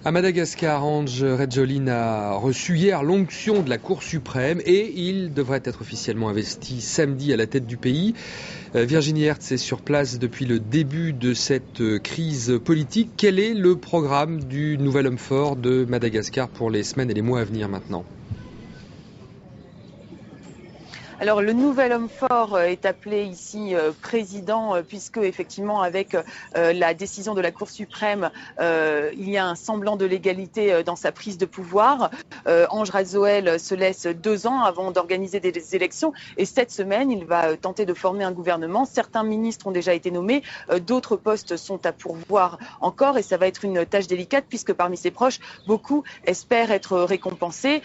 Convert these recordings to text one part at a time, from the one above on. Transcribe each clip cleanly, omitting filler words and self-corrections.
À Madagascar, Ange Redjoline a reçu hier l'onction de la Cour suprême et il devrait être officiellement investi samedi à la tête du pays. Virginie Hertz est sur place depuis le début de cette crise politique. Quel est le programme du nouvel homme fort de Madagascar pour les semaines et les mois à venir maintenant ? Alors le nouvel homme fort est appelé ici président puisque effectivement avec la décision de la Cour suprême, il y a un semblant de légalité dans sa prise de pouvoir. Ange Radzoel se laisse 2 ans avant d'organiser des élections et cette semaine, il va tenter de former un gouvernement. Certains ministres ont déjà été nommés, d'autres postes sont à pourvoir encore et ça va être une tâche délicate puisque parmi ses proches, beaucoup espèrent être récompensés.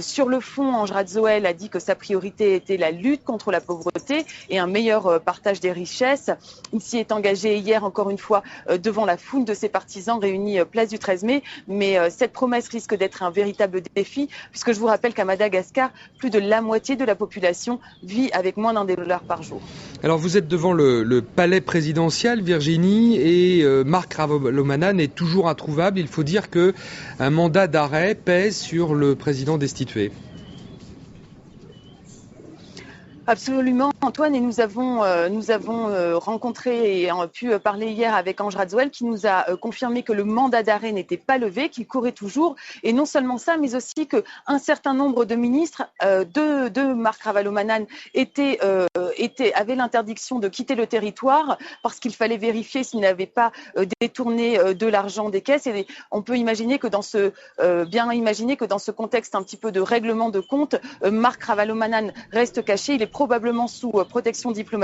Sur le fond, Ange Radzoel a dit que sa priorité était la lutte contre la pauvreté et un meilleur partage des richesses. Il s'y est engagé hier encore une fois devant la foule de ses partisans réunis place du 13 mai. Mais cette promesse risque d'être un véritable défi puisque je vous rappelle qu'à Madagascar, plus de la moitié de la population vit avec moins d'$1 par jour. Alors vous êtes devant le palais présidentiel, Virginie, et Marc Ravalomanan est toujours introuvable. Il faut dire qu'un mandat d'arrêt pèse sur le président destitué. Absolument, Antoine, et nous avons rencontré et pu parler hier avec Ange Radzoel qui nous a confirmé que le mandat d'arrêt n'était pas levé, qu'il courait toujours. Et non seulement ça, mais aussi qu'un certain nombre de ministres de Marc Ravalomanan avaient l'interdiction de quitter le territoire parce qu'il fallait vérifier s'ils n'avaient pas détourné de l'argent des caisses. Et on peut imaginer que dans ce contexte un petit peu de règlement de compte, Marc Ravalomanan reste caché. Il est probablement sous protection diplomatique.